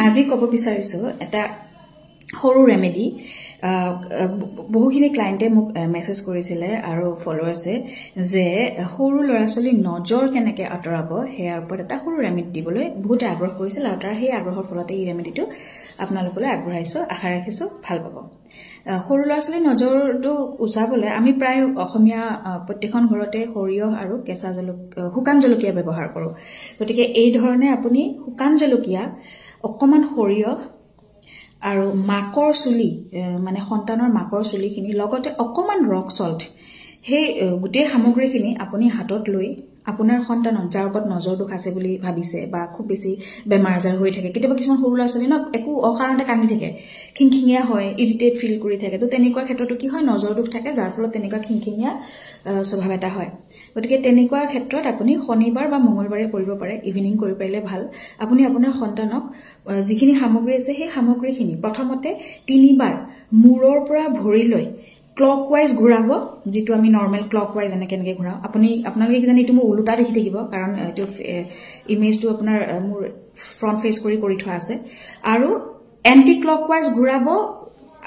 আজি কব বিচাৰিছো এটা সৰু ৰেমেডি বহুখিনি ক্লায়েন্টে মোক মেসেজ কৰিছিলে আৰু ফলোৱাৰ্সে যে সৰু লৰাছলি নজৰ কেনেকে আতৰাব হেয়াৰ ওপৰত এটা সৰু ৰেমেডি দিবলৈ বহুত আগ্ৰহ কৰিছিল আৰু তাৰ সেই আগ্ৰহৰ ফলতে এই ৰেমেডিটো আপোনালোকলৈ আগবঢ়াইছো আশা ৰাখিছো ভাল পাব সৰু লৰাছলি নজৰটো উচাবলৈ আমি প্ৰায় অসমীয়া প্ৰত্যেকখন ঘৰতে সৰিয়হ আৰু কেঁচা জলকীয়া শুকান জলকীয়া ব্যৱহাৰ কৰো গতিকে এই ধৰণে আপুনি শুকান জলকীয়া অকমান সৰিয়হ আৰু মাকৰ চুলি মানে সন্তানৰ মাকৰ চুলিখিনি লগতে অকমান ৰক সল্ট হে গুটেই সামগ্ৰীখিনি আপুনি হাতত লৈ আপোনাৰ সন্তানৰ যাৰ ওপৰত নজৰ দুখ আছে বুলি ভাবিছে বা খুব বেছি বেমাৰ আজাৰ হৈ থাকে কেতিয়াবা কিছুমান সৰু ল'ৰা-ছোৱালী ন একো অকাৰণতে কান্দি থাকে খিংখিঙিয়া হয় ইৰিটেট ফিল কৰি থাকে তো তেনেকুৱা ক্ষেত্ৰতো কি হয় নজৰ দুখ থাকে যাৰ ফলত তেনেকুৱা খিংখিঙিয়া স্বভাৱ এটা হয় গতিকে তেনেকুৱা ক্ষেত্ৰত আপুনি শনিবাৰ বা মঙ্গলবাৰে কৰিব পাৰে ইভিনিং কৰি পাৰিলে ভাল আপুনি আপোনাৰ সন্তানক যিখিনি সামগ্ৰী আছে সেই সামগ্ৰীখিনি প্ৰথমতে 3 বাৰ মূৰৰ পৰা ভৰিলৈ ক্লকৱাইজ ঘুৰাব যেটো আমি নৰমাল ক্লকৱাইজ এনেকে ঘুৰাও আপোনালোকে কি জানি এটো মোৰ উলুটা দেখি থাকিব কাৰণ এটো ইমেজটো আপোনাৰ মোৰ ফ্ৰন্ট ফেস কৰি থোৱা আছে আৰু এন্টি ক্লকৱাইজ ঘুৰাব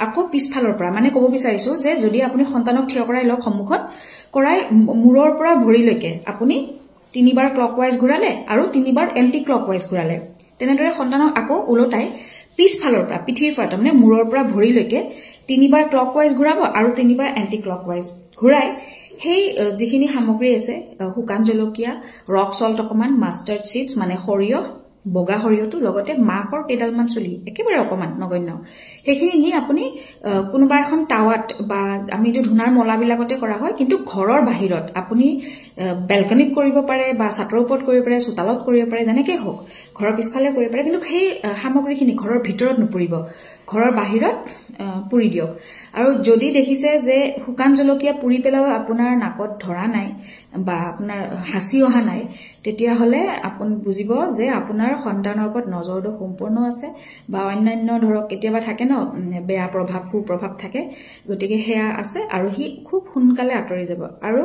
আকৌ পিছফালৰ পৰা মানে ক'ব বিচাৰিছো যে যদি আপুনি সন্তানক থিয় কৰাই লওক সম্মুখত কৰাই মূৰৰ পৰা ভৰিলৈকে আপুনি 3 বাৰ ক্লকৱাইজ ঘুৰালে আৰু 3 বাৰ এন্টি ক্লকৱাইজ ঘুৰালে তেনেদৰে সন্তানক আকৌ উলটাই পিছফালৰ পৰা পিঠিৰ পৰা মানে মূৰৰ পৰা ভৰিলৈকে 3 বাৰ ক্লকৱাইজ ঘুৰাব আৰু 3 বাৰ এন্টি ক্লকৱাইজ ঘুৰাই হেই যিখিনি সামগ্ৰী আছে শুকান জলকীয়া ৰক সল্ট অকমান মাষ্টাৰ্ড সিডছ মানে সৰিয়হ বগা সৰিয়হটো লগতে মাকৰ কেডালমান চুলি একেবাৰে অকমান নগণ্য হেখিনি নি আপুনি কোনোবা এখন টাৱাত বা আমি এটো ধুনাৰ মলাবিলাকতে কৰা হয় কিন্তু ঘৰৰ বাহিৰত আপুনি বেলকনিত কৰিব পাৰে বা ছাতৰ ওপৰত কৰিব পাৰে চোতালত কৰিব পাৰে যেনেকৈ হোক ঘৰৰ পিছফালে কৰিব পাৰে কিন্তু সেই সামগ্ৰীখিনি ঘৰৰ ভিতৰত নপৰিব ঘৰৰ বাহিৰত পুৰি দিয়ক আৰু যদি দেখিছে যে শুকান জলকীয়া পুৰি পেলাও আপোনাৰ নাকত ধৰা নাই বা আপোনাৰ হাসি অহা নাই তেতিয়া হলে আপুনি বুজিব যে আপোনাৰ সন্তানৰ ওপৰত নজৰটো সম্পূৰ্ণ আছে বা অন্যান্য ধৰক কেতিয়াবা থাকে ন বেয়া প্ৰভাৱ কুপ্ৰভাৱ থাকে গতিকে হেয়া আছে আৰু হি খুব সোনকালে আঁতৰি যাব আৰু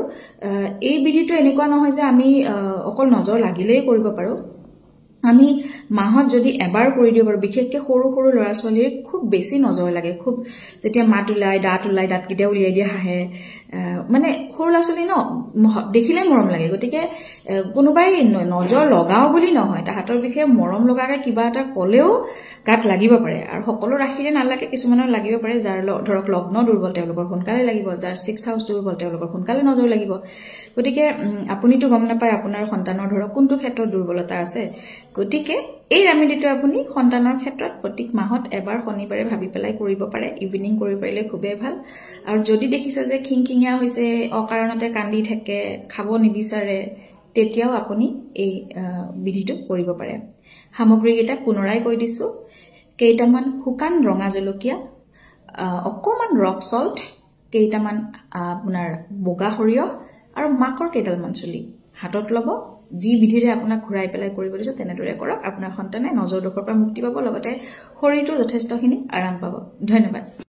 এই বিধিটো এনেকুৱা নহয় যে আমি অকল নজৰ লাগিলেই কৰিব পাৰো আমি মাহত যদি এবাৰ কৰি দিও বাৰু বিশেষকৈ সৰু সৰু লৰা ছোৱালীৰ খুব বেছি নজৰ লাগে খুব যেতিয়া মাত উলাই দাঁত কিটা উলিয়াই দিয়া হাহে মানে সৰু লৰা ছোৱালী ন দেখিলে মৰম লাগে গতিকে কোনোবাই নজৰ লগাও বুলি নহয় তাহাতৰ বিষয়ে মৰম লগাকে কিবা এটা কলেও গাত লাগিব পাৰে আৰু সকলো ৰাখিলে নালাগে কিছুমানৰ লাগিব পাৰে যাৰ ধৰক লগ্ন দুৰ্বল তেওঁলোকৰ সোনকালে লাগিব যাৰ 6th হাউস দুৰ্বল তেওঁলোকৰ সোনকালে নজৰ লাগিব গতিকে আপুনিটো গম নাপায় আপোনাৰ সন্তানৰ ধৰক কোনটো ক্ষেত্ৰত দুৰ্বলতা আছে গতিকে এই ৰেমেডিটো আপুনি সন্তানৰ ক্ষেত্ৰত প্ৰত্যেক মাহত এবাৰ শনিবাৰে ভাবি পেলাই কৰিব পাৰে ইভিনিং কৰি পাৰিলে খুবেই ভাল আৰু যদি দেখিছে যে খিংখিঙিয়া হৈছে অকাৰণতে কান্দি থাকে খাব নিবিচাৰে তেতিয়াও আপুনি এই বিধিটো কৰিব পাৰে সামগ্ৰীকেইটা পুনৰাই কৈ দিছো কেইটামান শুকান ৰঙা জলকীয়া অকমান ৰক সল্ট কেইটামান আপোনাৰ বগা সৰিয়হ আৰু মাকৰ কেইডালমান চুলি হাতত লব যি বিধিৰে আপোনাক ঘুৰাই পেলাই কৰিব দিছো তেনেদৰে কৰক আপোনাৰ সন্তানে নজৰ দুখৰ পৰা মুক্তি পাব লগতে শৰীৰটো যথেষ্টখিনি আৰাম পাব ধন্যবাদ